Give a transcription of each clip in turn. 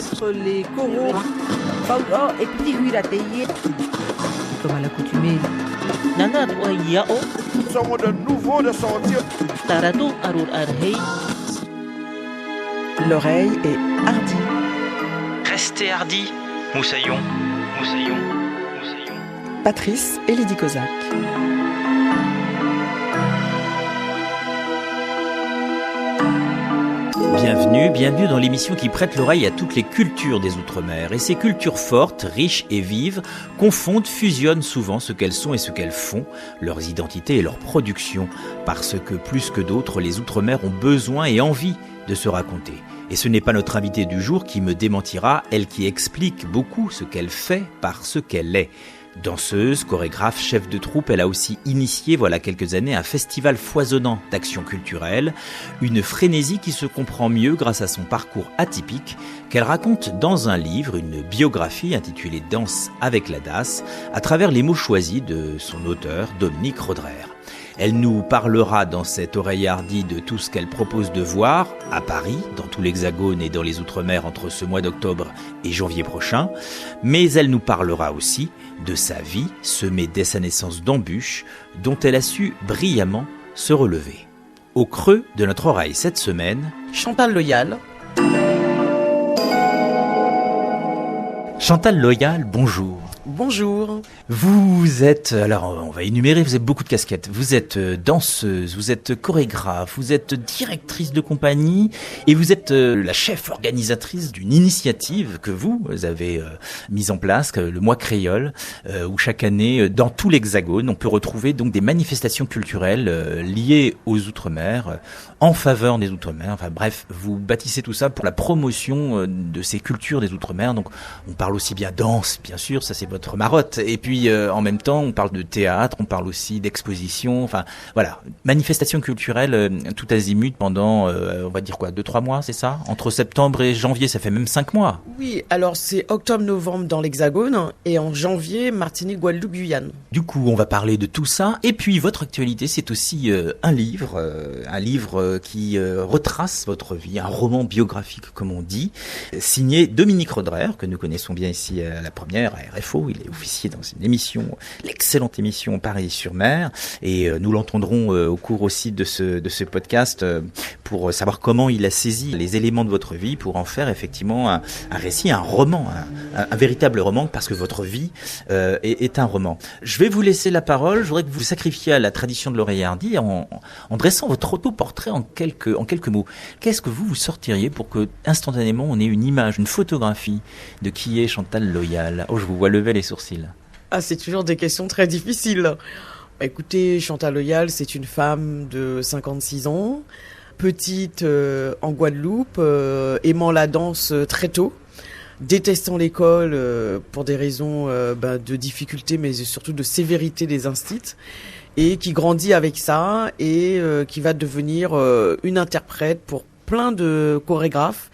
mettre les coraux. Oh, et petit huile à tailler. Comme à l'accoutumée. Nana toi yao. Sommes de nouveau de sortir. Taratu arur arhei. L'oreille est hardie. Restez hardi, moussaillon, moussaillon, moussaillon. Patrice et Lydie Kozak. Bienvenue dans l'émission qui prête l'oreille à toutes les cultures des Outre-mer. Et ces cultures fortes, riches et vives, confondent, fusionnent souvent ce qu'elles sont et ce qu'elles font, leurs identités et leurs productions, parce que plus que d'autres, les Outre-mer ont besoin et envie de se raconter. Et ce n'est pas notre invitée du jour qui me démentira, elle qui explique beaucoup ce qu'elle fait par ce qu'elle est. Danseuse, chorégraphe, chef de troupe, elle a aussi initié, voilà quelques années, un festival foisonnant d'actions culturelles, une frénésie qui se comprend mieux grâce à son parcours atypique, qu'elle raconte dans un livre, une biographie intitulée « Danse avec la DAS », à travers les mots choisis de son auteur, Dominique Roederer. Elle nous parlera dans cette oreille hardie de tout ce qu'elle propose de voir à Paris, dans tout l'Hexagone et dans les Outre-mer entre ce mois d'octobre et janvier prochain. Mais elle nous parlera aussi de sa vie, semée dès sa naissance d'embûches, dont elle a su brillamment se relever. Au creux de notre oreille cette semaine, Chantal Loyal. Chantal Loyal, bonjour. Bonjour. Vous êtes, alors on va énumérer, vous avez beaucoup de casquettes. Vous êtes danseuse, vous êtes chorégraphe, vous êtes directrice de compagnie et vous êtes la chef organisatrice d'une initiative que vous avez mise en place, le Mois Créole, où chaque année, dans tout l'Hexagone, on peut retrouver donc des manifestations culturelles liées aux Outre-mer, en faveur des Outre-mer. Enfin bref, vous bâtissez tout ça pour la promotion de ces cultures des Outre-mer. Donc on parle aussi bien danse, bien sûr, ça c'est votre marotte. Et puis en même temps, on parle de théâtre, on parle aussi d'exposition. Enfin voilà, manifestations culturelles tout azimut pendant, on va dire quoi, 2-3 mois, c'est ça? Entre septembre et janvier, ça fait même 5 mois. Oui, alors c'est octobre-novembre dans l'Hexagone et en janvier, Martinique, Guadeloupe, Guyane. Du coup, on va parler de tout ça. Et puis votre actualité, c'est aussi un livre qui retrace votre vie, un roman biographique comme on dit, signé Dominique Roederer, que nous connaissons bien ici à la première, à RFO. Il est officier dans une émission, l'excellente émission Paris-sur-Mer, et nous l'entendrons au cours aussi de ce podcast pour savoir comment il a saisi les éléments de votre vie pour en faire effectivement un récit, un roman, un véritable roman, parce que votre vie est un roman. Je vais vous laisser la parole. Je voudrais que vous sacrifiez à la tradition de l'oreille hardie en dressant votre autoportrait en quelques mots. Qu'est-ce que vous sortiriez pour que instantanément on ait une image, une photographie de qui est Chantal Loyal? Oh, je vous vois lever les sourcils. Ah, c'est toujours des questions très difficiles. Écoutez, Chantal Loyal, c'est une femme de 56 ans, petite en Guadeloupe, aimant la danse très tôt, détestant l'école pour des raisons de difficulté, mais surtout de sévérité des instituts, et qui grandit avec ça et qui va devenir une interprète pour plein de chorégraphes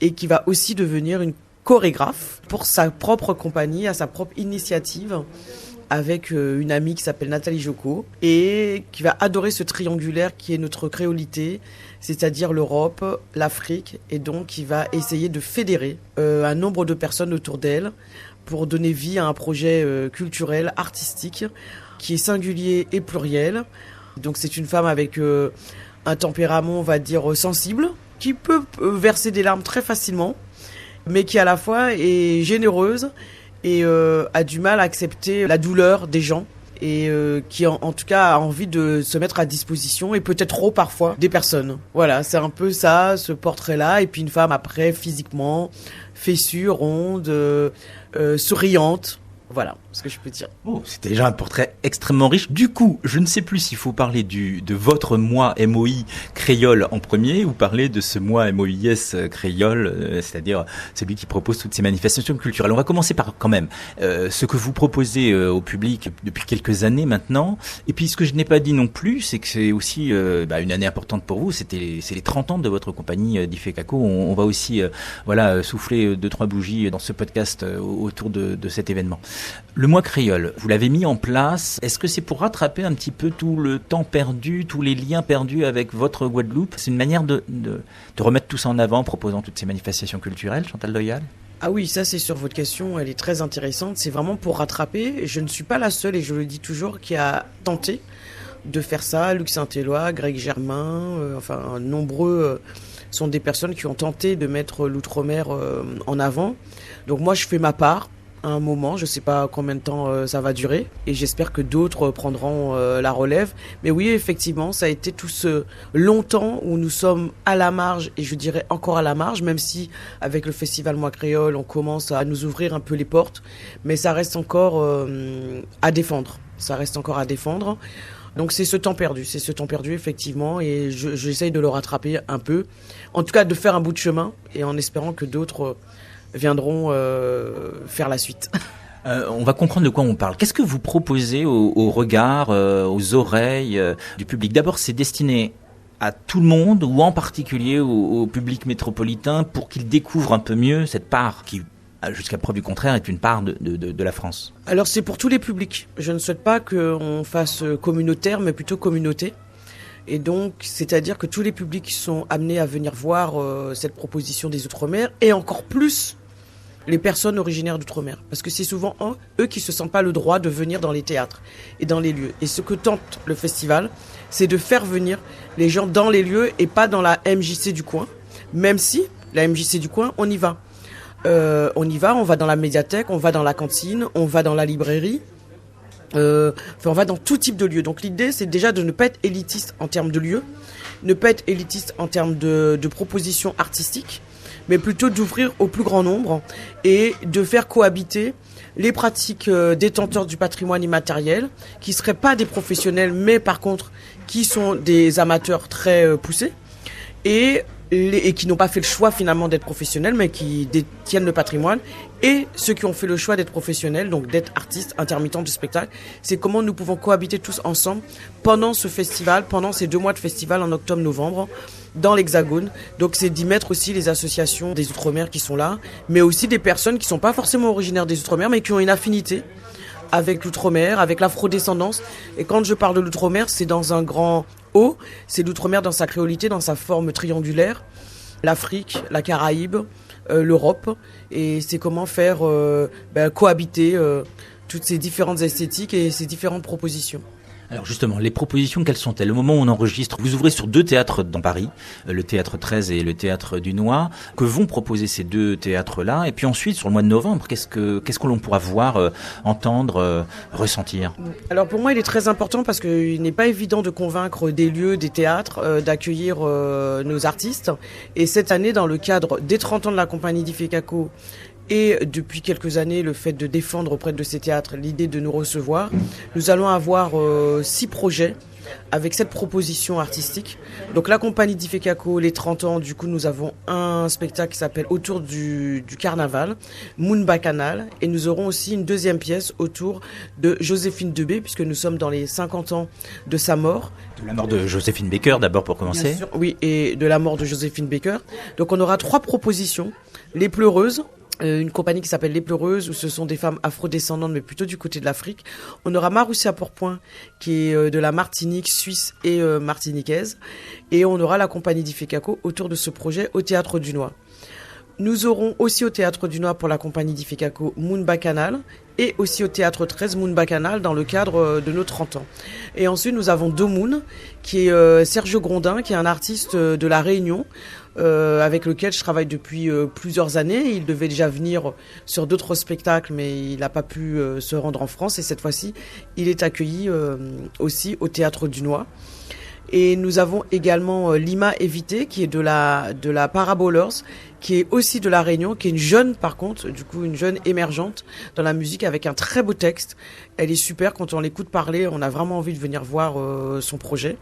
et qui va aussi devenir une chorégraphe pour sa propre compagnie, à sa propre initiative, avec une amie qui s'appelle Nathalie Joko et qui va adorer ce triangulaire qui est notre créolité, c'est-à-dire l'Europe, l'Afrique, et donc qui va essayer de fédérer un nombre de personnes autour d'elle pour donner vie à un projet culturel, artistique, qui est singulier et pluriel. Donc c'est une femme avec un tempérament, on va dire, sensible, qui peut verser des larmes très facilement, mais qui à la fois est généreuse et a du mal à accepter la douleur des gens et qui en tout cas a envie de se mettre à disposition et peut-être trop parfois des personnes. Voilà, c'est un peu ça, ce portrait-là. Et puis une femme après, physiquement, fessue, ronde, souriante. Voilà ce que je peux dire. Oh, c'était déjà un portrait extrêmement riche. Du coup, je ne sais plus s'il faut parler de votre mois MOI créole en premier ou parler de ce mois MOIS créole, c'est-à-dire celui qui propose toutes ces manifestations culturelles. On va commencer par quand même ce que vous proposez au public depuis quelques années maintenant. Et puis ce que je n'ai pas dit non plus, c'est que c'est aussi une année importante pour vous. C'est les 30 ans de votre compagnie d'Ifekako. On va aussi souffler 2-3 bougies dans ce podcast autour de cet événement. Le mois créole, vous l'avez mis en place. Est-ce que c'est pour rattraper un petit peu tout le temps perdu, tous les liens perdus avec votre Guadeloupe? C'est une manière de remettre tout ça en avant en proposant toutes ces manifestations culturelles, Chantal Loyal? Ah oui, ça c'est sur votre question, elle est très intéressante. C'est vraiment pour rattraper. Je ne suis pas la seule, et je le dis toujours, qui a tenté de faire ça. Luc Saint-Éloi, Greg Germain, nombreux sont des personnes qui ont tenté de mettre l'outre-mer en avant. Donc moi je fais ma part. Un moment, je ne sais pas combien de temps ça va durer, et j'espère que d'autres prendront la relève. Mais oui, effectivement, ça a été tout ce long temps où nous sommes à la marge, et je dirais encore à la marge, même si avec le festival Mois Créole, on commence à nous ouvrir un peu les portes, mais ça reste encore à défendre. Ça reste encore à défendre. Donc c'est ce temps perdu effectivement, et j'essaye de le rattraper un peu, en tout cas de faire un bout de chemin, et en espérant que d'autres viendront faire la suite. On va comprendre de quoi on parle. Qu'est-ce que vous proposez au regard, aux oreilles du public? D'abord, c'est destiné à tout le monde, ou en particulier au public métropolitain, pour qu'il découvre un peu mieux cette part qui, jusqu'à preuve du contraire, est une part de la France? Alors c'est pour tous les publics. Je ne souhaite pas qu'on fasse communautaire, mais plutôt communauté. Et donc, c'est-à-dire que tous les publics sont amenés à venir voir cette proposition des Outre-mer, et encore plus les personnes originaires d'Outre-mer. Parce que c'est souvent eux qui ne se sentent pas le droit de venir dans les théâtres et dans les lieux. Et ce que tente le festival, c'est de faire venir les gens dans les lieux et pas dans la MJC du coin. Même si, la MJC du coin, on y va. On va dans la médiathèque, on va dans la cantine, on va dans la librairie. On va dans tout type de lieu. Donc l'idée, c'est déjà de ne pas être élitiste en termes de lieux, ne pas être élitiste en termes de propositions artistiques, mais plutôt d'ouvrir au plus grand nombre et de faire cohabiter les pratiques détenteurs du patrimoine immatériel, qui seraient pas des professionnels, mais par contre qui sont des amateurs très poussés, et qui n'ont pas fait le choix finalement d'être professionnels, mais qui détiennent le patrimoine, et ceux qui ont fait le choix d'être professionnels, donc d'être artistes, intermittents du spectacle. C'est comment nous pouvons cohabiter tous ensemble pendant ce festival, pendant ces 2 mois de festival en octobre-novembre, dans l'Hexagone. Donc c'est d'y mettre aussi les associations des Outre-mer qui sont là, mais aussi des personnes qui sont pas forcément originaires des Outre-mer, mais qui ont une affinité avec l'Outre-mer, avec l'afrodescendance. Et quand je parle de l'Outre-mer, c'est dans un grand O, c'est l'Outre-mer dans sa créolité, dans sa forme triangulaire, l'Afrique, la Caraïbe, l'Europe, et c'est comment faire cohabiter toutes ces différentes esthétiques et ces différentes propositions. Alors justement, les propositions, quelles sont-elles? Au moment où on enregistre, vous ouvrez sur 2 théâtres dans Paris, le Théâtre 13 et le Théâtre du Noir. Que vont proposer ces 2 théâtres-là? Et puis ensuite, sur le mois de novembre, qu'est-ce que l'on pourra voir, entendre, ressentir? Alors pour moi, il est très important parce qu'il n'est pas évident de convaincre des lieux, des théâtres, d'accueillir nos artistes. Et cette année, dans le cadre des 30 ans de la compagnie d'Ifekako, et depuis quelques années, le fait de défendre auprès de ces théâtres l'idée de nous recevoir, nous allons avoir 6 projets avec cette proposition artistique. Donc la compagnie d'Ifekako, les 30 ans, du coup nous avons un spectacle qui s'appelle Autour du carnaval, Moon Bacchanal, et nous aurons aussi une 2e pièce autour de Joséphine Debé, puisque nous sommes dans les 50 ans de sa mort. De la mort de Joséphine Baker d'abord pour commencer. Bien sûr, oui, et de la mort de Joséphine Baker. Donc on aura 3 propositions. Les Pleureuses, une compagnie qui s'appelle Les Pleureuses, où ce sont des femmes afrodescendantes, mais plutôt du côté de l'Afrique. On aura Maroussia Pourpoint, qui est de la Martinique, suisse et martiniquaise. Et on aura la compagnie d'Ifekako autour de ce projet au Théâtre du Noir. Nous aurons aussi au Théâtre du Noir pour la compagnie d'Ifekako Moon Bacchanal, et aussi au Théâtre 13 Moon Bacchanal dans le cadre de nos 30 ans. Et ensuite nous avons Domoun, qui est Sergio Grondin, qui est un artiste de La Réunion, avec lequel je travaille depuis plusieurs années. Il devait déjà venir sur d'autres spectacles, mais il n'a pas pu se rendre en France, et cette fois-ci il est accueilli aussi au Théâtre du Noir. Et nous avons également Lima Evité, qui est de la Parabolers, qui est aussi de La Réunion, qui est une jeune, par contre, du coup, une jeune émergente dans la musique avec un très beau texte. Elle est super. Quand on l'écoute parler, on a vraiment envie de venir voir son projet.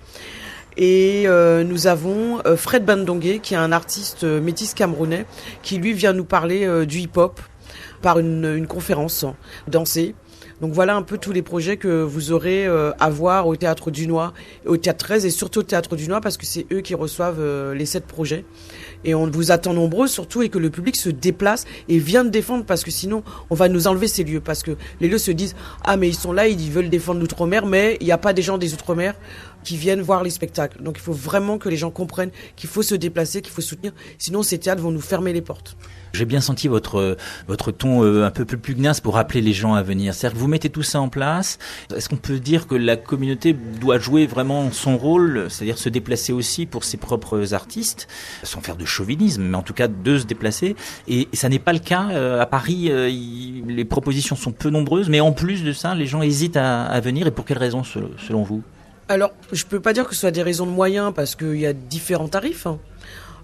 Et nous avons Fred Bandongué, qui est un artiste métis camerounais, qui lui vient nous parler du hip-hop par une conférence dansée. Donc voilà un peu tous les projets que vous aurez à voir au Théâtre Dunois, au Théâtre 13 et surtout au Théâtre Dunois parce que c'est eux qui reçoivent les 7 projets. Et on vous attend nombreux surtout et que le public se déplace et vienne défendre parce que sinon on va nous enlever ces lieux parce que les lieux se disent « Ah mais ils sont là, ils veulent défendre l'outre-mer mais il n'y a pas des gens des outre-mer qui viennent voir les spectacles. » Donc il faut vraiment que les gens comprennent qu'il faut se déplacer, qu'il faut soutenir, sinon ces théâtres vont nous fermer les portes. J'ai bien senti votre ton un peu plus pugnace pour appeler les gens à venir. C'est-à-dire que vous mettez tout ça en place. Est-ce qu'on peut dire que la communauté doit jouer vraiment son rôle, c'est-à-dire se déplacer aussi pour ses propres artistes, sans faire de chauvinisme, mais en tout cas de se déplacer. Et ça n'est pas le cas. À Paris, les propositions sont peu nombreuses, mais en plus de ça, les gens hésitent à venir. Et pour quelles raisons, selon vous ? Alors, je peux pas dire que ce soit des raisons de moyens parce qu'il y a différents tarifs.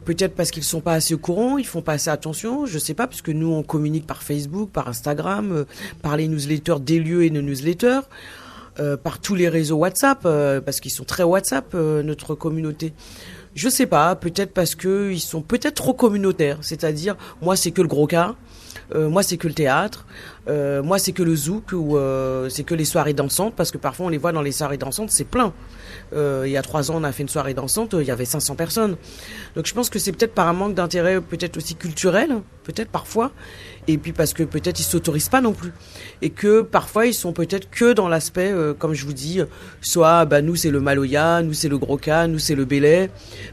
Peut-être parce qu'ils sont pas assez au courant, ils font pas assez attention, je sais pas, parce que nous on communique par Facebook, par Instagram, par les newsletters des lieux et nos newsletters, par tous les réseaux WhatsApp, parce qu'ils sont très WhatsApp, notre communauté. Je sais pas, peut-être parce que ils sont peut-être trop communautaires, c'est-à-dire moi c'est que le gros cas, moi c'est que le théâtre, moi c'est que le zouk ou c'est que les soirées dansantes parce que parfois on les voit dans les soirées dansantes, c'est plein. Il y a 3 ans on a fait une soirée dansante, il y avait 500 personnes. Donc je pense que c'est peut-être par un manque d'intérêt peut-être aussi culturel, peut-être parfois, et puis parce que peut-être ils s'autorisent pas non plus et que parfois ils sont peut-être que dans l'aspect comme je vous dis, soit nous c'est le Maloya, nous c'est le Groka, nous c'est le Belay,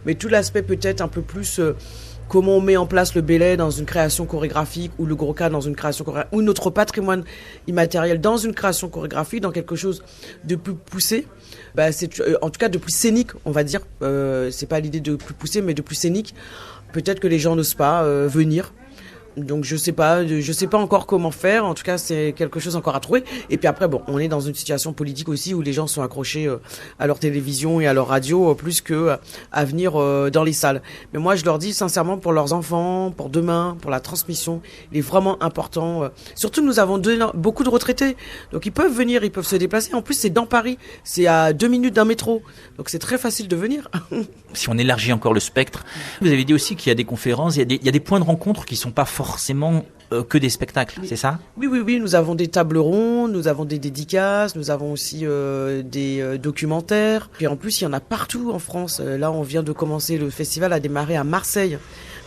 mais tout l'aspect peut-être un peu plus comment on met en place le Belay dans une création chorégraphique ou le Groka dans une création chorégraphique ou notre patrimoine immatériel dans une création chorégraphique, dans quelque chose de plus poussé. C'est en tout cas de plus scénique, on va dire. C'est pas l'idée de plus poussé, mais de plus scénique. Peut-être que les gens n'osent pas venir. Donc je sais pas encore comment faire. En tout cas, c'est quelque chose encore à trouver. Et puis après, on est dans une situation politique aussi où les gens sont accrochés à leur télévision et à leur radio plus que à venir dans les salles. Mais moi, je leur dis sincèrement pour leurs enfants, pour demain, pour la transmission, il est vraiment important. Surtout, nous avons beaucoup de retraités, donc ils peuvent venir, ils peuvent se déplacer. En plus, c'est dans Paris, c'est à 2 minutes d'un métro, donc c'est très facile de venir. Si on élargit encore le spectre, vous avez dit aussi qu'il y a des conférences, il y a des points de rencontre qui sont pas forcément que des spectacles, c'est ça ? Oui, nous avons des tables rondes, nous avons des dédicaces, nous avons aussi des documentaires. Et en plus, il y en a partout en France. Là, on vient de commencer, le festival a démarré à Marseille.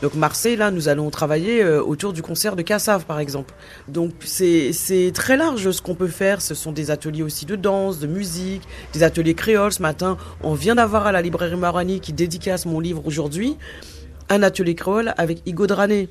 Donc Marseille, là, nous allons travailler autour du concert de Cassave, par exemple. Donc c'est très large ce qu'on peut faire. Ce sont des ateliers aussi de danse, de musique, des ateliers créoles. Ce matin, on vient d'avoir à la librairie Marani qui dédicace mon livre aujourd'hui, un atelier créole avec Igo Drané.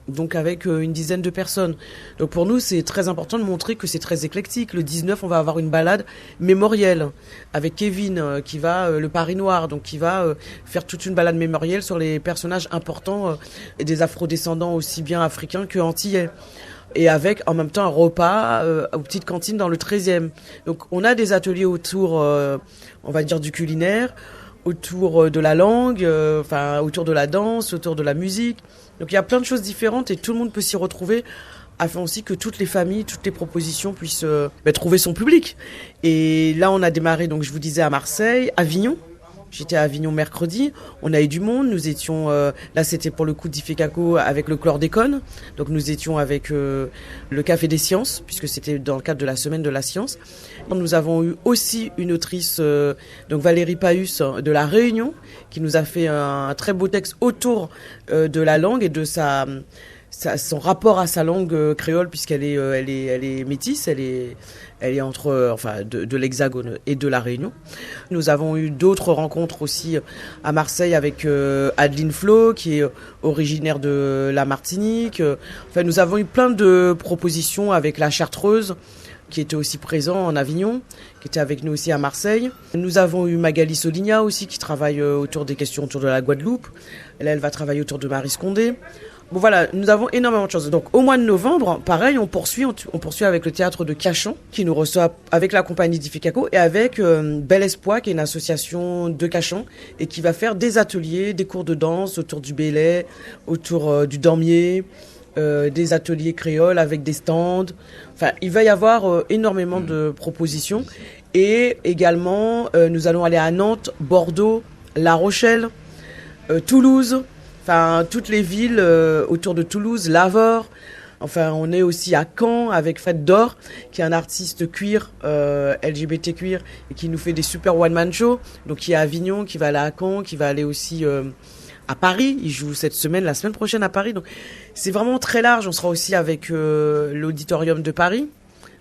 Donc avec une dizaine de personnes. Donc pour nous, c'est très important de montrer que c'est très éclectique. Le 19, on va avoir une balade mémorielle avec Kevin qui va le Paris Noir, donc qui va faire toute une balade mémorielle sur les personnages importants et des afrodescendants aussi bien africains que antillais. Et avec en même temps un repas aux petites cantines dans le 13e. Donc on a des ateliers autour, on va dire, du culinaire, autour de la langue, autour de la danse, autour de la musique. Donc il y a plein de choses différentes et tout le monde peut s'y retrouver afin aussi que toutes les familles, toutes les propositions puissent trouver son public. Et là on a démarré, donc je vous disais, à Marseille, Avignon. J'étais à Avignon mercredi, on a eu du monde, nous étions, là c'était pour le coup d'Ifekako avec le chlordécone, donc nous étions avec le Café des Sciences, puisque c'était dans le cadre de la Semaine de la Science. Nous avons eu aussi une autrice, donc Valérie Paus de La Réunion, qui nous a fait un très beau texte autour de la langue et de son rapport à sa langue créole, puisqu'elle est métisse, elle est entre de l'Hexagone et de la Réunion. Nous avons eu d'autres rencontres aussi à Marseille avec Adeline Flo, qui est originaire de la Martinique. Nous avons eu plein de propositions avec la Chartreuse, qui était aussi présent en Avignon, qui était avec nous aussi à Marseille. Nous avons eu Magali Soligna aussi, qui travaille autour des questions autour de la Guadeloupe. Elle va travailler autour de Marie Scondé. Bon voilà, nous avons énormément de choses. Donc au mois de novembre, pareil, on poursuit avec le théâtre de Cachan, qui nous reçoit avec la compagnie d'Ifekako et avec Bel Espoir, qui est une association de Cachan, et qui va faire des ateliers, des cours de danse autour du Belay, autour du Damier, des ateliers créoles avec des stands. Il va y avoir énormément de propositions. Et également, nous allons aller à Nantes, Bordeaux, La Rochelle, Toulouse, toutes les villes autour de Toulouse, Lavore. Enfin, on est aussi à Caen avec Fred Dor, qui est un artiste queer, LGBT queer, et qui nous fait des super one-man shows. Donc, qui est à Avignon, qui va aller à Caen, qui va aller aussi à Paris. Il joue la semaine prochaine à Paris. Donc, c'est vraiment très large. On sera aussi avec l'Auditorium de Paris,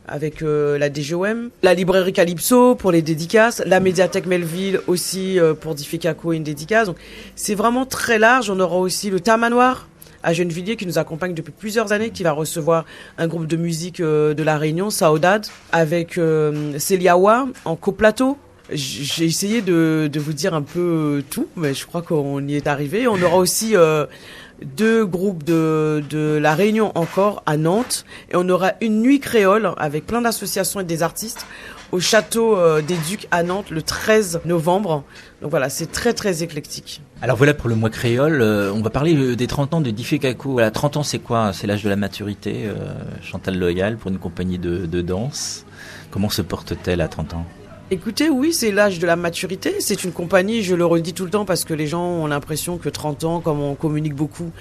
avec la DGOM, la librairie Calypso pour les dédicaces, la médiathèque Melville aussi pour Diffé-Caco et une dédicace. Donc, c'est vraiment très large. On aura aussi le Tamanoir à Gennevilliers qui nous accompagne depuis plusieurs années, qui va recevoir un groupe de musique de la Réunion, Saudade, avec Celiawa en coplateau. J'ai essayé de vous dire un peu tout, mais je crois qu'on y est arrivé. On aura aussi 2 groupes de la Réunion encore à Nantes, et on aura une nuit créole avec plein d'associations et des artistes au château des Ducs à Nantes le 13 novembre. Donc voilà, c'est très très éclectique. Alors voilà pour le mois créole. On va parler des 30 ans de Diffé-Caco. Voilà, 30 ans c'est quoi? C'est l'âge de la maturité, Chantal Loyal, pour une compagnie de danse. Comment se porte-t-elle à 30 ans? Écoutez, oui, c'est l'âge de la maturité. C'est une compagnie, je le redis tout le temps, parce que les gens ont l'impression que 30 ans, comme on communique beaucoup,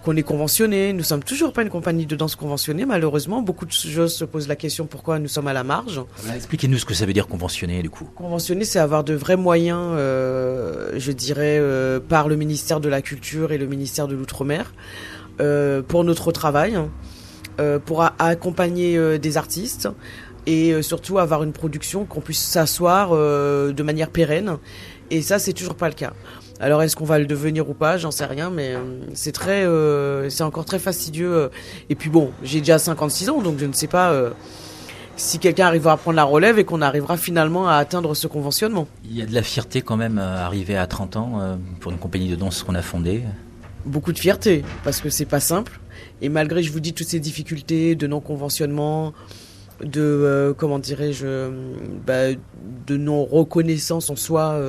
qu'on est conventionné. Nous sommes toujours pas une compagnie de danse conventionnée, malheureusement. Beaucoup de choses se posent la question pourquoi nous sommes à la marge. Voilà, expliquez-nous ce que ça veut dire conventionné, du coup. Conventionné, c'est avoir de vrais moyens, je dirais, par le ministère de la Culture et le ministère de l'Outre-mer, pour notre travail, pour accompagner des artistes, et surtout avoir une production qu'on puisse s'asseoir de manière pérenne. Et ça, c'est toujours pas le cas. Alors, est-ce qu'on va le devenir ou pas? J'en sais rien, mais c'est encore très fastidieux. Et puis bon, j'ai déjà 56 ans, donc je ne sais pas si quelqu'un arrivera à prendre la relève et qu'on arrivera finalement à atteindre ce conventionnement. Il y a de la fierté quand même arrivé à 30 ans pour une compagnie de danse qu'on a fondée. Beaucoup de fierté, parce que c'est pas simple. Et malgré, je vous dis, toutes ces difficultés de non-conventionnement, de de non-reconnaissance en soi,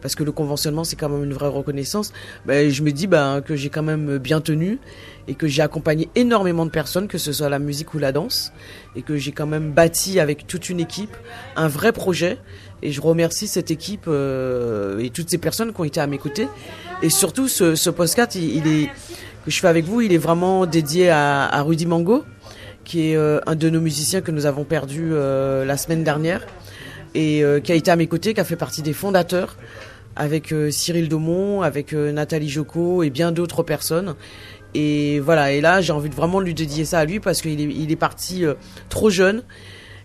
parce que le conventionnement c'est quand même une vraie reconnaissance, je me dis que j'ai quand même bien tenu et que j'ai accompagné énormément de personnes, que ce soit la musique ou la danse, et que j'ai quand même bâti avec toute une équipe un vrai projet. Et je remercie cette équipe et toutes ces personnes qui ont été à mes côtés. Et surtout ce podcast que je fais avec vous, il est vraiment dédié à Rudy Mango, qui est un de nos musiciens que nous avons perdu la semaine dernière, et qui a été à mes côtés, qui a fait partie des fondateurs, avec Cyril Daumont, avec Nathalie Jocot et bien d'autres personnes. Et voilà, et là j'ai envie de vraiment lui dédier ça à lui, parce qu'il est parti trop jeune,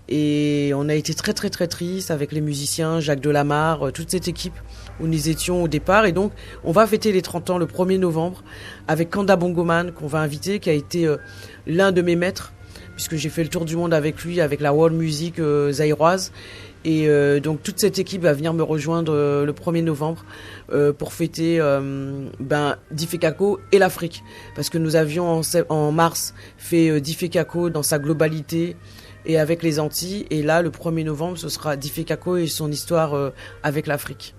et on a été très très très triste avec les musiciens, Jacques Delamarre, toute cette équipe où nous étions au départ. Et donc on va fêter les 30 ans le 1er novembre avec Kanda Bongoman, qu'on va inviter, qui a été l'un de mes maîtres, puisque j'ai fait le tour du monde avec lui, avec la world music zaïroise. Et donc toute cette équipe va venir me rejoindre le 1er novembre pour fêter Diffé-Caco et l'Afrique. Parce que nous avions en mars fait Diffé-Caco dans sa globalité et avec les Antilles. Et là, le 1er novembre, ce sera Diffé-Caco et son histoire avec l'Afrique.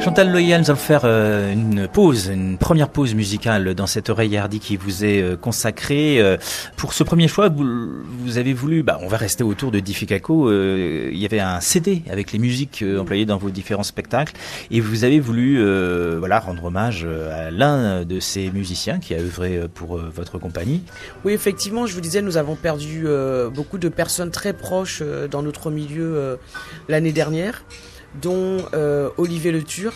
Chantal Loyal, nous allons faire une première pause musicale dans cette oreille hardie qui vous est consacrée. Pour ce premier choix, vous avez voulu, on va rester autour de Diffé-Caco. Il y avait un CD avec les musiques employées dans vos différents spectacles, et vous avez voulu rendre hommage à l'un de ces musiciens qui a œuvré pour votre compagnie. Oui, effectivement, je vous disais, nous avons perdu beaucoup de personnes très proches dans notre milieu l'année dernière, dont Olivier Le Tur.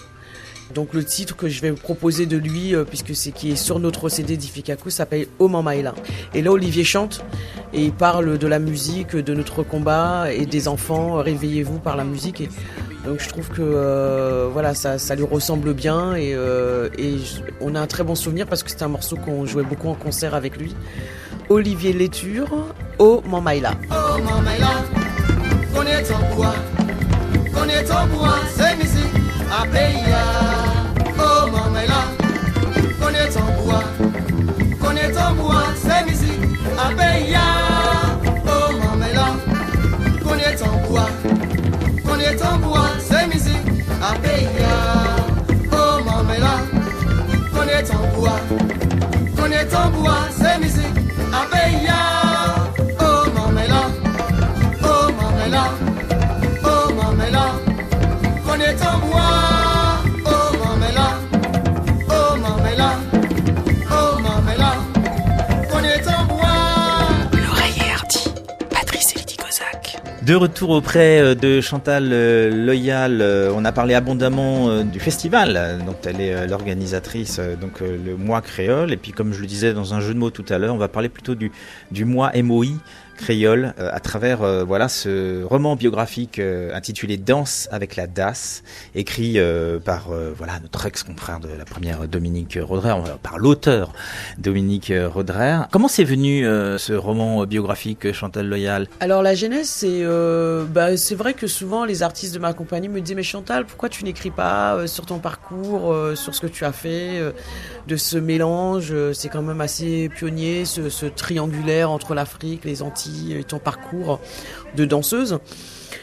Donc le titre que je vais vous proposer de lui, puisque c'est qui est sur notre CD Diffé-Caco, s'appelle Oh Mamaïla. Et là Olivier chante et il parle de la musique, de notre combat et des enfants, réveillez-vous par la musique. Et donc je trouve que ça lui ressemble bien, et on a un très bon souvenir parce que c'était un morceau qu'on jouait beaucoup en concert avec lui. Olivier Le Tur, Oh Mamaïla. Oh Mamaïla, connais ton poids. Connais ton bois, c'est musique à Péia. Oh Mamaïla, connais ton bois. Connais ton bois, c'est musique à Péia. Oh Mamaïla, connais ton bois. Connais ton bois, c'est musique à Péia. Oh Mamaïla, connais ton bois. Connais ton bois, c'est musique à Péia. Oh Mamaïla, oh Mamaïla. Connais ton bois, oh Mamaïla, oh Mamaïla, oh Mamaïla. De retour auprès de Chantal Loyal, on a parlé abondamment du festival dont elle est l'organisatrice, donc le mois créole. Et puis comme je le disais dans un jeu de mots tout à l'heure, on va parler plutôt du mois MOI créole à travers voilà ce roman biographique intitulé Danse avec la DAS, écrit par voilà notre ex-confrère de la première Dominique Rodrer, par l'auteur Dominique Rodrer. Comment c'est venu ce roman biographique, Chantal Loyal? Alors la genèse, c'est vrai que souvent les artistes de ma compagnie me disaient mais Chantal, pourquoi tu n'écris pas sur ton parcours, sur ce que tu as fait, de ce mélange, c'est quand même assez pionnier, ce triangulaire entre l'Afrique, les Antilles et ton parcours de danseuse.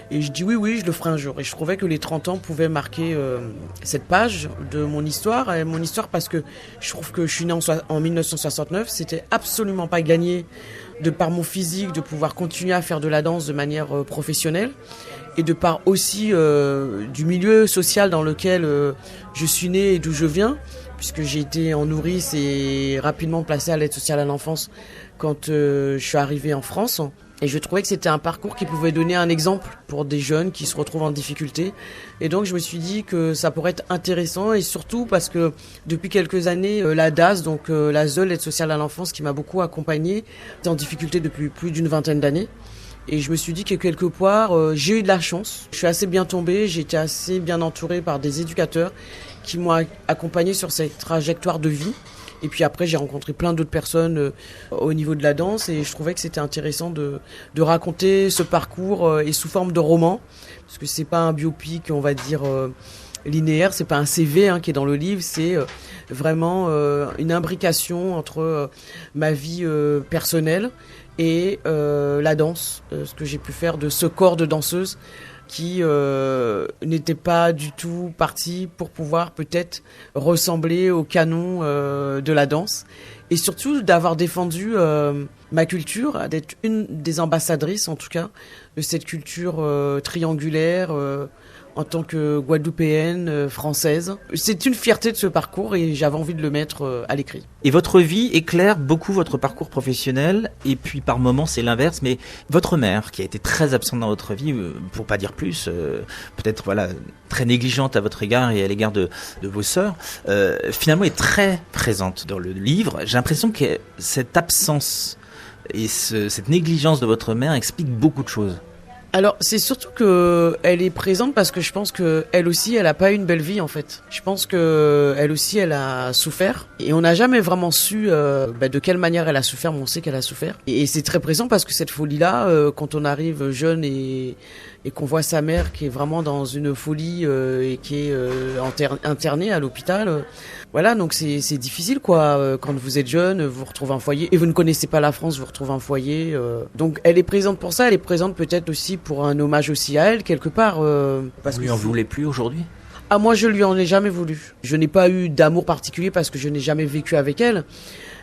Et je dis oui, je le ferai un jour. Et je trouvais que les 30 ans pouvaient marquer cette page de mon histoire. Et mon histoire parce que je trouve que je suis née en 1969. C'était absolument pas gagné de par mon physique de pouvoir continuer à faire de la danse de manière professionnelle. Et de par aussi du milieu social dans lequel je suis née et d'où je viens. Puisque j'ai été en nourrice et rapidement placée à l'aide sociale à l'enfance quand je suis arrivée en France. Et je trouvais que c'était un parcours qui pouvait donner un exemple pour des jeunes qui se retrouvent en difficulté. Et donc je me suis dit que ça pourrait être intéressant, et surtout parce que depuis quelques années, la DAS, donc la ZEL, l'aide sociale à l'enfance, qui m'a beaucoup accompagnée, est en difficulté depuis plus d'une vingtaine d'années. Et je me suis dit que quelque part, j'ai eu de la chance. Je suis assez bien tombée, j'ai été assez bien entourée par des éducateurs qui m'ont accompagnée sur cette trajectoire de vie. Et puis après, j'ai rencontré plein d'autres personnes au niveau de la danse, et je trouvais que c'était intéressant de raconter ce parcours et sous forme de roman, parce que c'est pas un biopic, on va dire, linéaire, c'est pas un CV qui est dans le livre, c'est vraiment une imbrication entre ma vie personnelle et la danse, ce que j'ai pu faire de ce corps de danseuse qui n'était pas du tout parti pour pouvoir peut-être ressembler au canon de la danse, et surtout d'avoir défendu ma culture, d'être une des ambassadrices en tout cas de cette culture triangulaire en tant que Guadeloupéenne, française. C'est une fierté de ce parcours et j'avais envie de le mettre à l'écrit. Et votre vie éclaire beaucoup votre parcours professionnel, et puis par moments c'est l'inverse, mais votre mère, qui a été très absente dans votre vie, pour pas dire plus, peut-être voilà très négligente à votre égard et à l'égard de vos sœurs, finalement est très présente dans le livre. J'ai l'impression que cette absence et cette négligence de votre mère explique beaucoup de choses. Alors, c'est surtout que elle est présente parce que je pense que elle aussi, elle a pas eu une belle vie en fait. Je pense que elle aussi, elle a souffert, et on n'a jamais vraiment su de quelle manière elle a souffert, mais on sait qu'elle a souffert. Et c'est très présent parce que cette folie-là, quand on arrive jeune et qu'on voit sa mère qui est vraiment dans une folie et qui est internée à l'hôpital. Voilà, donc c'est difficile quoi. Quand vous êtes jeune, vous retrouvez un foyer et vous ne connaissez pas la France, vous retrouvez un foyer. Donc elle est présente pour ça, elle est présente peut-être aussi pour un hommage aussi à elle quelque part. Parce vous lui en voulez plus aujourd'hui ? Ah, moi je lui en ai jamais voulu. Je n'ai pas eu d'amour particulier parce que je n'ai jamais vécu avec elle.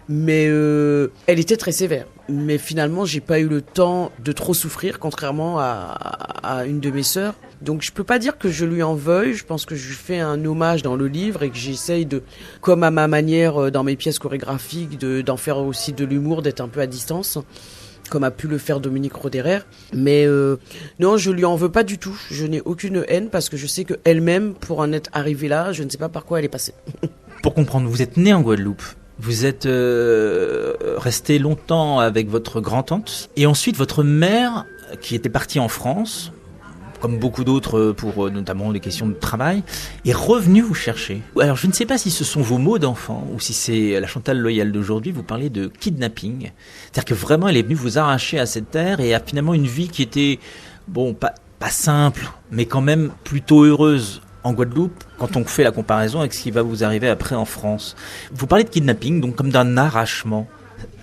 Mais elle était très sévère. Mais finalement, j'ai pas eu le temps de trop souffrir, contrairement à une de mes sœurs. Donc je peux pas dire que je lui en veuille. Je pense que je lui fais un hommage dans le livre et que j'essaye de, comme à ma manière dans mes pièces chorégraphiques, d'en faire aussi de l'humour, d'être un peu à distance, comme a pu le faire Dominique Rodrer. Mais non, je lui en veux pas du tout. Je n'ai aucune haine parce que je sais qu'elle-même, pour en être arrivée là, je ne sais pas par quoi elle est passée. Pour comprendre, vous êtes née en Guadeloupe. Vous êtes resté longtemps avec votre grand-tante, et ensuite votre mère, qui était partie en France, comme beaucoup d'autres pour notamment les questions de travail, est revenue vous chercher. Alors je ne sais pas si ce sont vos mots d'enfant ou si c'est la Chantal Loyal d'aujourd'hui, vous parlez de kidnapping. C'est-à-dire que vraiment elle est venue vous arracher à cette terre et à finalement une vie qui était, bon, pas simple, mais quand même plutôt heureuse en Guadeloupe, quand on fait la comparaison avec ce qui va vous arriver après en France. Vous parlez de kidnapping, donc comme d'un arrachement.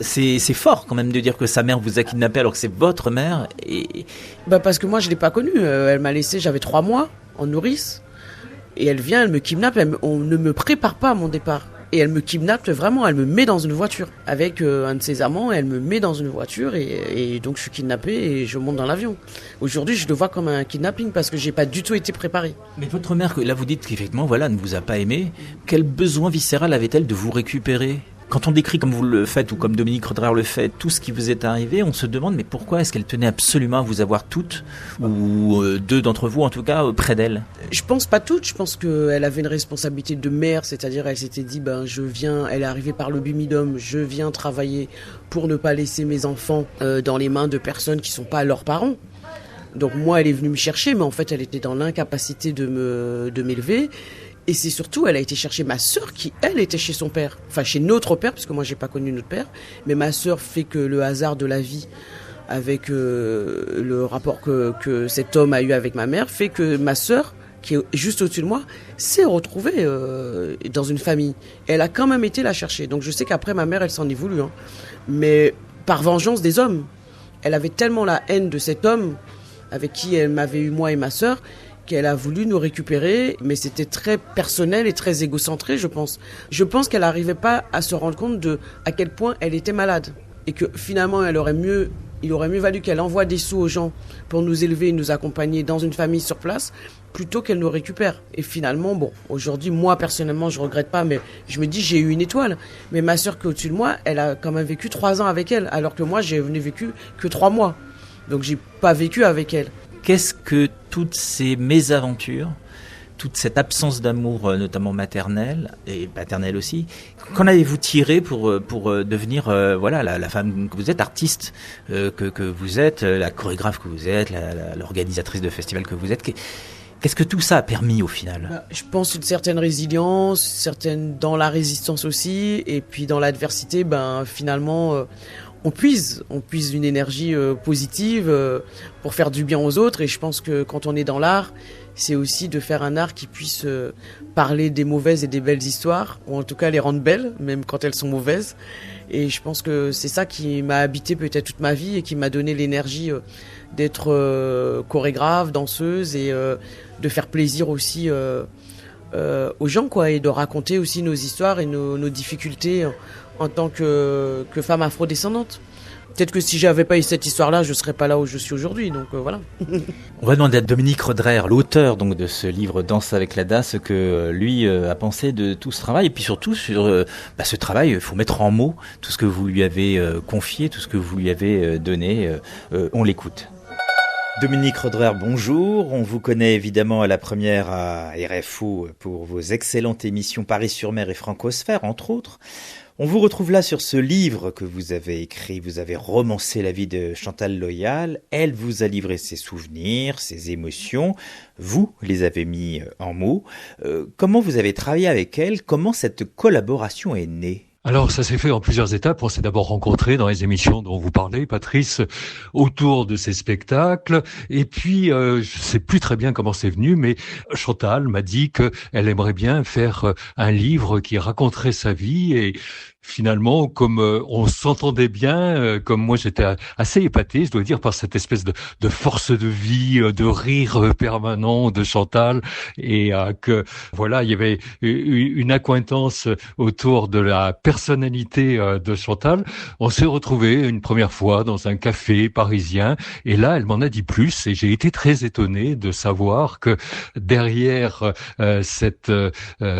C'est fort quand même de dire que sa mère vous a kidnappé alors que c'est votre mère. Et parce que moi je l'ai pas connue. Elle m'a laissé, j'avais 3 mois en nourrice, et elle vient, elle me kidnappe. On ne me prépare pas à mon départ. Et elle me kidnappe vraiment, elle me met dans une voiture avec un de ses amants, elle me met dans une voiture et donc je suis kidnappée et je monte dans l'avion. Aujourd'hui, je le vois comme un kidnapping parce que j'ai pas du tout été préparée. Mais votre mère, là vous dites qu'effectivement, voilà, ne vous a pas aimé. Quel besoin viscéral avait-elle de vous récupérer ? Quand on décrit comme vous le faites ou comme Dominique Roederer le fait, tout ce qui vous est arrivé, on se demande mais pourquoi est-ce qu'elle tenait absolument à vous avoir toutes, ou deux d'entre vous en tout cas, près d'elle? Je pense pas toutes, je pense qu'elle avait une responsabilité de mère, c'est-à-dire elle s'était dit elle est arrivée par le Bumidum, je viens travailler pour ne pas laisser mes enfants dans les mains de personnes qui sont pas leurs parents. Donc moi elle est venue me chercher, mais en fait elle était dans l'incapacité de m'élever. Et c'est surtout, elle a été chercher ma sœur qui, elle, était chez son père. Enfin, chez notre père, parce que moi, j'ai pas connu notre père. Mais ma sœur fait que le hasard de la vie, avec le rapport que cet homme a eu avec ma mère, fait que ma sœur, qui est juste au-dessus de moi, s'est retrouvée dans une famille. Et elle a quand même été la chercher. Donc je sais qu'après, ma mère, elle s'en est voulu. Hein. Mais par vengeance des hommes. Elle avait tellement la haine de cet homme, avec qui elle m'avait eu, moi et ma sœur, qu'elle a voulu nous récupérer, mais c'était très personnel et très égocentré, je pense. Je pense qu'elle n'arrivait pas à se rendre compte de à quel point elle était malade. Et que finalement, il aurait mieux valu qu'elle envoie des sous aux gens pour nous élever et nous accompagner dans une famille sur place, plutôt qu'elle nous récupère. Et finalement, aujourd'hui, moi, personnellement, je regrette pas, mais je me dis, j'ai eu une étoile. Mais ma sœur qui est au-dessus de moi, elle a quand même vécu 3 ans avec elle, alors que moi, j'ai vécu que 3 mois. Donc, j'ai pas vécu avec elle. Qu'est-ce que toutes ces mésaventures, toute cette absence d'amour, notamment maternel et paternel aussi, qu'en avez-vous tiré pour devenir la femme que vous êtes, artiste que vous êtes, la chorégraphe que vous êtes, l'organisatrice de festival que vous êtes? Qu'est-ce que tout ça a permis au final? Je pense une certaine résilience, certaine dans la résistance aussi, et puis dans l'adversité, finalement... On puise une énergie positive pour faire du bien aux autres. Et je pense que quand on est dans l'art, c'est aussi de faire un art qui puisse parler des mauvaises et des belles histoires, ou en tout cas les rendre belles, même quand elles sont mauvaises. Et je pense que c'est ça qui m'a habité peut-être toute ma vie et qui m'a donné l'énergie d'être chorégraphe, danseuse et de faire plaisir aussi aux gens, quoi, et de raconter aussi nos histoires et nos difficultés en tant que femme afrodescendante. Peut-être que si j'avais pas eu cette histoire-là, je serais pas là où je suis aujourd'hui, donc voilà. On va demander à Dominique Roederer, l'auteur donc de ce livre Danse avec la DA, ce que lui a pensé de tout ce travail, et puis surtout sur ce travail, il faut mettre en mots tout ce que vous lui avez confié, tout ce que vous lui avez donné. On l'écoute. Dominique Roederer, bonjour. On vous connaît évidemment à la première à RFO pour vos excellentes émissions Paris-sur-Mer et Francosphère, entre autres. On vous retrouve là sur ce livre que vous avez écrit. Vous avez romancé la vie de Chantal Loyal. Elle vous a livré ses souvenirs, ses émotions. Vous les avez mis en mots. Comment vous avez travaillé avec elle? Comment cette collaboration est née? Alors, ça s'est fait en plusieurs étapes. On s'est d'abord rencontrés dans les émissions dont vous parlez, Patrice, autour de ces spectacles. Et puis, je sais plus très bien comment c'est venu, mais Chantal m'a dit qu'elle aimerait bien faire un livre qui raconterait sa vie. Et finalement, comme on s'entendait bien, comme moi j'étais assez épaté, je dois dire, par cette espèce de force de vie, de rire permanent de Chantal, et que voilà, il y avait une accointance autour de la personnalité de Chantal. On s'est retrouvés une première fois dans un café parisien, et là elle m'en a dit plus, et j'ai été très étonné de savoir que derrière cette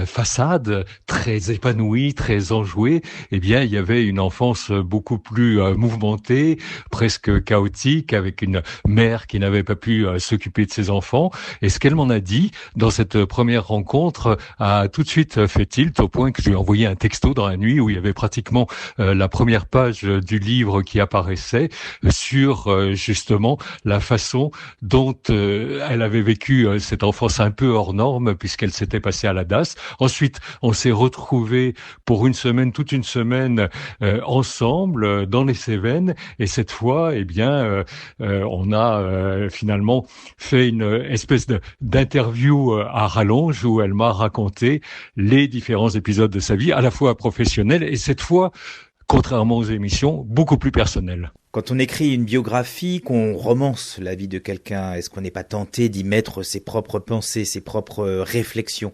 façade très épanouie, très enjouée, eh bien, il y avait une enfance beaucoup plus mouvementée, presque chaotique, avec une mère qui n'avait pas pu s'occuper de ses enfants. Et ce qu'elle m'en a dit dans cette première rencontre a tout de suite fait tilt, au point que je lui ai envoyé un texto dans la nuit où il y avait pratiquement la première page du livre qui apparaissait sur justement la façon dont elle avait vécu cette enfance un peu hors norme, puisqu'elle s'était passée à la DAS. Ensuite, on s'est retrouvés pour toute une semaine ensemble dans les Cévennes, et cette fois, eh bien, on a finalement fait une espèce d'interview à rallonge où elle m'a raconté les différents épisodes de sa vie, à la fois professionnelle et cette fois, contrairement aux émissions, beaucoup plus personnelle. Quand on écrit une biographie, qu'on romance la vie de quelqu'un, est-ce qu'on n'est pas tenté d'y mettre ses propres pensées, ses propres réflexions ?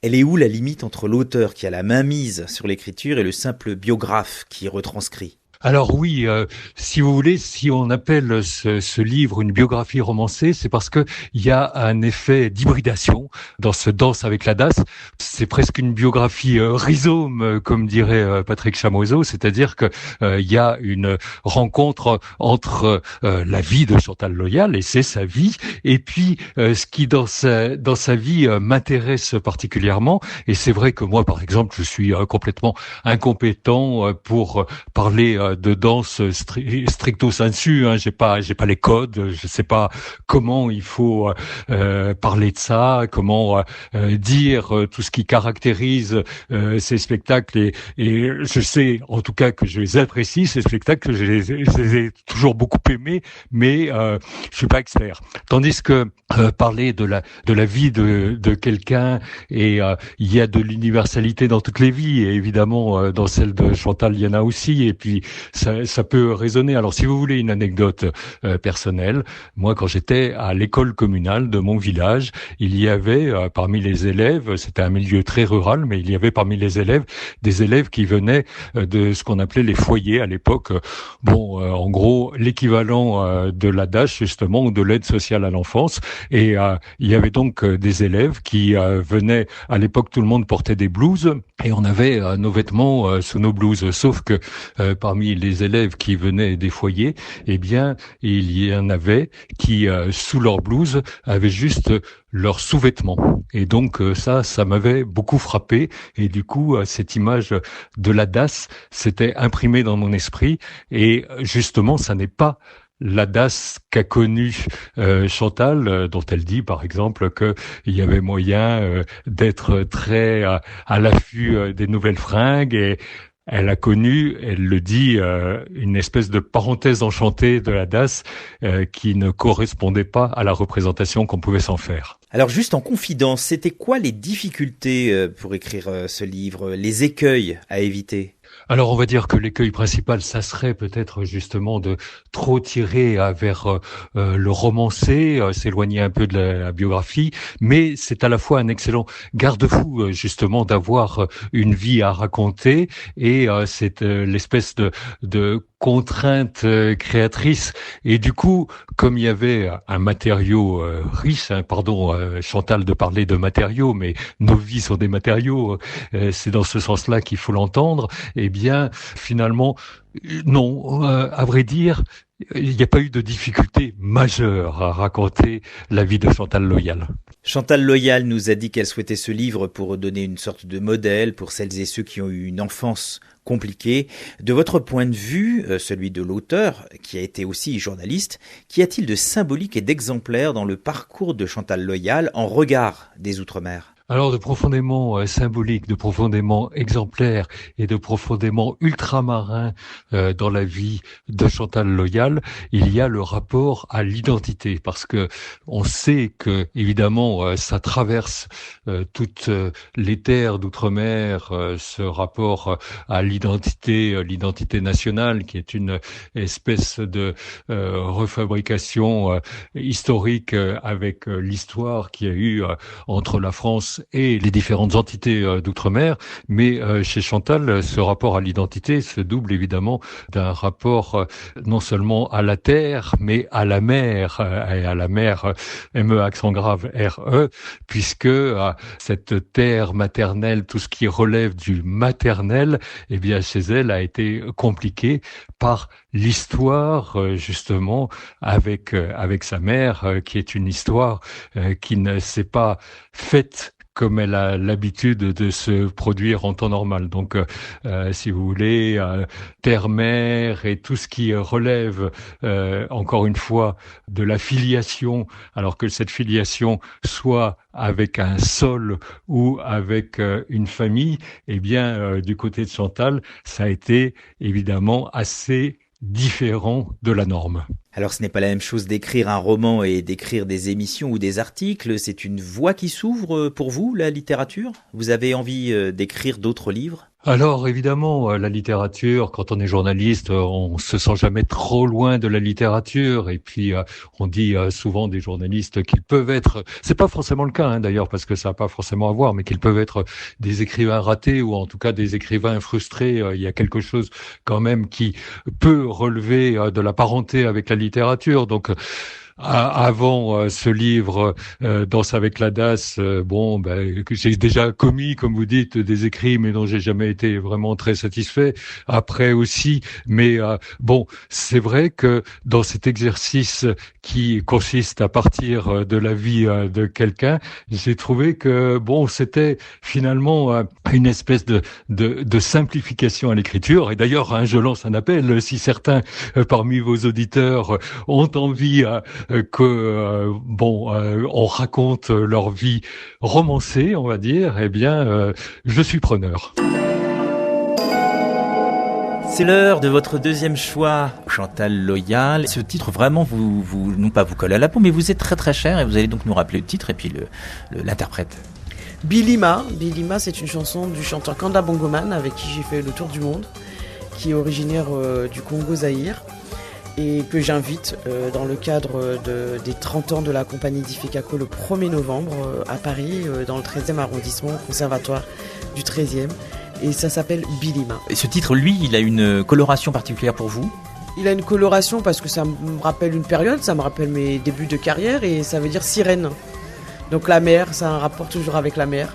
Elle est où la limite entre l'auteur qui a la main mise sur l'écriture et le simple biographe qui retranscrit ? Alors oui, si vous voulez, si on appelle ce livre une biographie romancée, c'est parce que il y a un effet d'hybridation dans ce Danse avec la DAS. C'est presque une biographie rhizome, comme dirait Patrick Chamoiseau, c'est-à-dire que il y a une rencontre entre la vie de Chantal Loyal, et c'est sa vie, et puis ce qui dans sa vie m'intéresse particulièrement. Et c'est vrai que moi, par exemple, je suis complètement incompétent pour parler de danse stricto sensu, hein. J'ai pas les codes, je sais pas comment il faut parler de ça, comment dire tout ce qui caractérise ces spectacles, et je sais en tout cas que je les apprécie, ces spectacles, je les ai toujours beaucoup aimés, mais je suis pas expert. Tandis que parler de la vie de quelqu'un, et il y a de l'universalité dans toutes les vies, et évidemment dans celle de Chantal il y en a aussi, et puis ça peut résonner. Alors si vous voulez une anecdote personnelle, moi quand j'étais à l'école communale de mon village, il y avait parmi les élèves, c'était un milieu très rural, mais il y avait parmi les élèves des élèves qui venaient de ce qu'on appelait les foyers à l'époque. En gros l'équivalent de la DASH justement, ou de l'aide sociale à l'enfance. Et il y avait donc des élèves qui venaient, à l'époque tout le monde portait des blouses, et on avait nos vêtements sous nos blouses, sauf que parmi les élèves qui venaient des foyers, eh bien il y en avait qui sous leur blouse avaient juste leurs sous-vêtements. Et donc ça m'avait beaucoup frappé, et du coup cette image de la DAS s'était imprimée dans mon esprit, et justement ça n'est pas la DAS qu'a connue Chantal, dont elle dit par exemple qu'il y avait moyen d'être très à l'affût des nouvelles fringues, et elle a connu, elle le dit, une espèce de parenthèse enchantée de la DAS qui ne correspondait pas à la représentation qu'on pouvait s'en faire. Alors juste en confidence, c'était quoi les difficultés pour écrire ce livre, les écueils à éviter ? Alors on va dire que l'écueil principal, ça serait peut-être justement de trop tirer vers le romancé, s'éloigner un peu de la biographie, mais c'est à la fois un excellent garde-fou justement d'avoir une vie à raconter, et c'est l'espèce de contrainte créatrice. Et du coup, comme il y avait un matériau riche, Chantal de parler de matériaux, mais nos vies sont des matériaux, c'est dans ce sens-là qu'il faut l'entendre. Eh bien, finalement, non, à vrai dire, il n'y a pas eu de difficulté majeure à raconter la vie de Chantal Loyal. Chantal Loyal nous a dit qu'elle souhaitait ce livre pour donner une sorte de modèle pour celles et ceux qui ont eu une enfance compliquée. De votre point de vue, celui de l'auteur, qui a été aussi journaliste, qu'y a-t-il de symbolique et d'exemplaire dans le parcours de Chantal Loyal en regard des Outre-mer ? Alors de profondément symbolique, de profondément exemplaire et de profondément ultramarin dans la vie de Chantal Loyal, il y a le rapport à l'identité, parce que on sait que évidemment ça traverse toutes les terres d'outre-mer, ce rapport à l'identité nationale, qui est une espèce de refabrication historique avec l'histoire qu'il y a eu entre la France et les différentes entités d'outre-mer. Mais chez Chantal, ce rapport à l'identité se double évidemment d'un rapport non seulement à la terre, mais à la mer, et à la mer M-E accent grave R-E, puisque cette terre maternelle, tout ce qui relève du maternel, eh bien chez elle a été compliqué par l'histoire justement avec sa mère, qui est une histoire qui ne s'est pas faite comme elle a l'habitude de se produire en temps normal. Donc, si vous voulez, terre-mère et tout ce qui relève, encore une fois, de la filiation, alors que cette filiation soit avec un sol ou avec une famille, eh bien, du côté de Chantal, ça a été évidemment assez différent de la norme. Alors ce n'est pas la même chose d'écrire un roman et d'écrire des émissions ou des articles, c'est une voie qui s'ouvre pour vous, la littérature ? Vous avez envie d'écrire d'autres livres ? Alors évidemment, la littérature, quand on est journaliste, on se sent jamais trop loin de la littérature. Et puis on dit souvent des journalistes qu'ils peuvent être, c'est pas forcément le cas d'ailleurs, parce que ça n'a pas forcément à voir, mais qu'ils peuvent être des écrivains ratés ou en tout cas des écrivains frustrés. Il y a quelque chose quand même qui peut relever de la parenté avec la littérature. Donc avant ce livre Danse avec la DAS, que j'ai déjà commis, comme vous dites, des écrits, mais dont j'ai jamais été vraiment très satisfait. Après aussi, mais c'est vrai que dans cet exercice qui consiste à partir de la vie de quelqu'un, j'ai trouvé que c'était finalement une espèce de simplification à l'écriture. Et d'ailleurs, je lance un appel, si certains parmi vos auditeurs ont envie on raconte leur vie romancée, on va dire, je suis preneur. C'est l'heure de votre deuxième choix, Chantal Loyal. Ce titre, vraiment, vous non pas vous colle à la peau, mais vous êtes très très cher et vous allez donc nous rappeler le titre et puis l'interprète. Bilima, c'est une chanson du chanteur Kanda Bongoman avec qui j'ai fait le tour du monde, qui est originaire du Congo-Zaïre. Et que j'invite dans le cadre des 30 ans de la compagnie d'Ifekako le 1er novembre à Paris, dans le 13e arrondissement, au conservatoire du 13e. Et ça s'appelle Bilima. Et ce titre, lui, il a une coloration particulière pour vous ? Il a une coloration parce que ça me rappelle une période, ça me rappelle mes débuts de carrière et ça veut dire sirène. Donc la mer, ça a un rapport toujours avec la mer.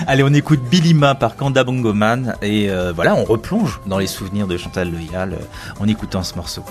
Allez, on écoute Bilima par Kanda Bongoman et on replonge dans les souvenirs de Chantal Loyal en écoutant ce morceau.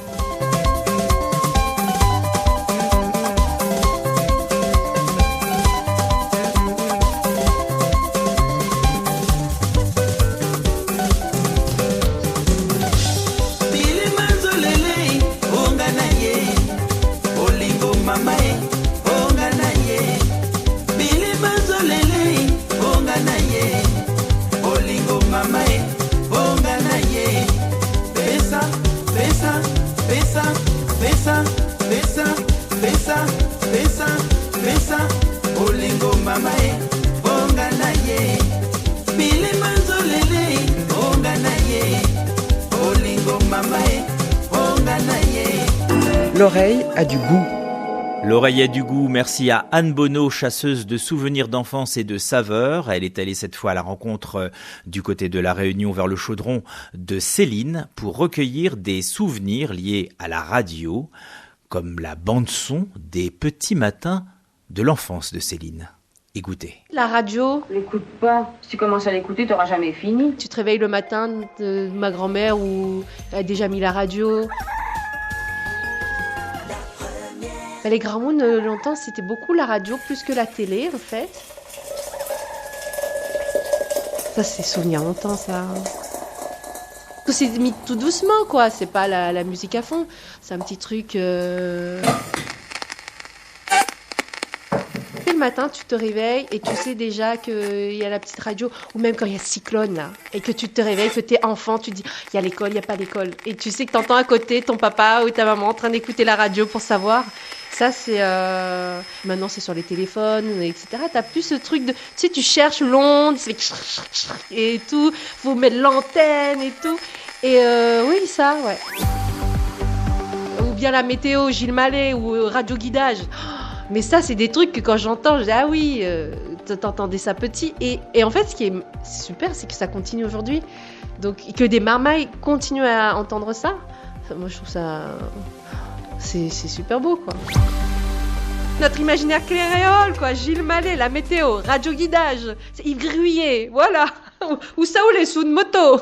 L'oreille a du goût. L'oreille a du goût, merci à Anne Bonneau, chasseuse de souvenirs d'enfance et de saveurs. Elle est allée cette fois à la rencontre du côté de la Réunion vers le Chaudron de Céline pour recueillir des souvenirs liés à la radio, comme la bande-son des petits matins de l'enfance de Céline. Écoutez. La radio, l'écoute pas. Si tu commences à l'écouter, t'auras jamais fini. Tu te réveilles le matin, ma grand-mère où elle a déjà mis la radio. Les grands-moons, longtemps, c'était beaucoup la radio, plus que la télé, en fait. Ça, c'est souvenir longtemps, ça. C'est mis tout doucement, quoi. C'est pas la musique à fond. C'est un petit truc... Le matin, tu te réveilles et tu sais déjà qu'il y a la petite radio, ou même quand il y a cyclone, là, et que tu te réveilles, que t'es enfant, tu te dis, il y a l'école, il n'y a pas l'école. Et tu sais que t'entends à côté ton papa ou ta maman en train d'écouter la radio pour savoir. Ça, c'est... Maintenant, c'est sur les téléphones, etc. T'as plus ce truc de... Tu sais, tu cherches l'onde, et tout. Faut mettre l'antenne et tout. Et oui, ça, ouais. Ou bien la météo, Gilles Mallet, ou radio guidage. Mais ça, c'est des trucs que quand j'entends, je dis, ah oui, t'entendais ça petit. Et en fait, ce qui est super, c'est que ça continue aujourd'hui. Donc, que des marmailles continuent à entendre ça, moi, je trouve ça... C'est super beau, quoi. Notre imaginaire créole, quoi. Gilles Mallet, la météo, radio guidage, c'est Yves Gruyer, voilà. Ou ça, ou les sous de moto.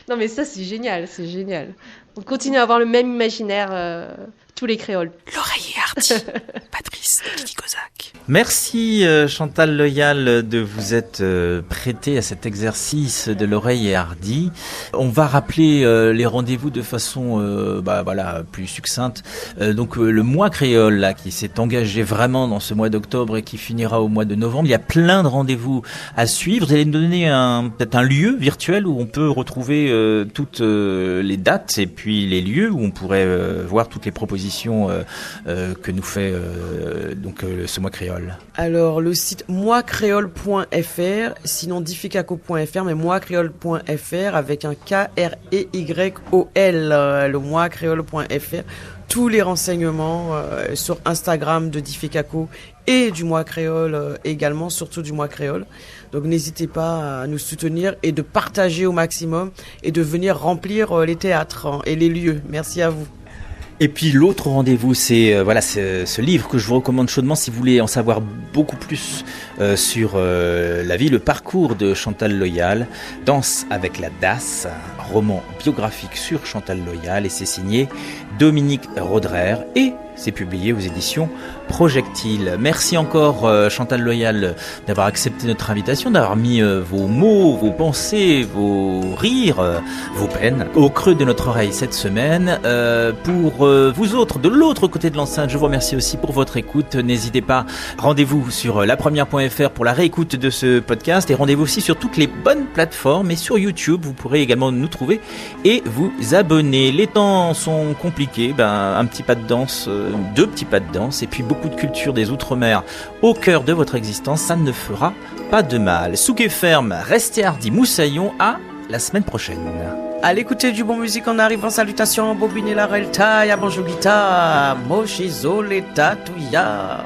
Non, mais ça, c'est génial, c'est génial. On continue à avoir le même imaginaire, tous les créoles. L'oreille est hardie. Patrice Kiki Kozak. Merci Chantal Loyal de vous être prêtée à cet exercice de l'oreille et hardie. On va rappeler les rendez-vous de façon plus succincte. Donc le mois créole là qui s'est engagé vraiment dans ce mois d'octobre et qui finira au mois de novembre. Il y a plein de rendez-vous à suivre. Vous allez nous donner peut-être un lieu virtuel où on peut retrouver toutes les dates et puis les lieux où on pourrait voir toutes les propositions que nous fait ce mois créole. Alors le site moicréole.fr, sinon difficaco.fr, mais moicréole.fr avec un KREYOL, le moicréole.fr. Tous les renseignements sur Instagram de Difficaco et du Mois Créole également, surtout du Mois Créole. Donc n'hésitez pas à nous soutenir et de partager au maximum et de venir remplir les théâtres et les lieux. Merci à vous. Et puis l'autre rendez-vous, c'est ce livre que je vous recommande chaudement si vous voulez en savoir beaucoup plus sur la vie, le parcours de Chantal Loyal, Danse avec la DAS, un roman biographique sur Chantal Loyal, et c'est signé Dominique Roderer et c'est publié aux éditions Projectile. Merci encore Chantal Loyal d'avoir accepté notre invitation, d'avoir mis vos mots, vos pensées, vos rires, vos peines au creux de notre oreille cette semaine. Pour vous autres, de l'autre côté de l'enceinte, je vous remercie aussi pour votre écoute. N'hésitez pas, rendez-vous sur lapremière.fr pour la réécoute de ce podcast et rendez-vous aussi sur toutes les bonnes plateformes et sur YouTube. Vous pourrez également nous trouver et vous abonner. Les temps sont compliqués, un petit pas de danse, 2 petits pas de danse et puis beaucoup de culture des Outre-mer au cœur de votre existence, ça ne fera pas de mal. Souquet ferme, restez hardi, moussaillon, à la semaine prochaine. À l'écouter du bon musique, on arrive en salutation, bobine la relta, ya bonjour guitare, mochizo les tatouillas.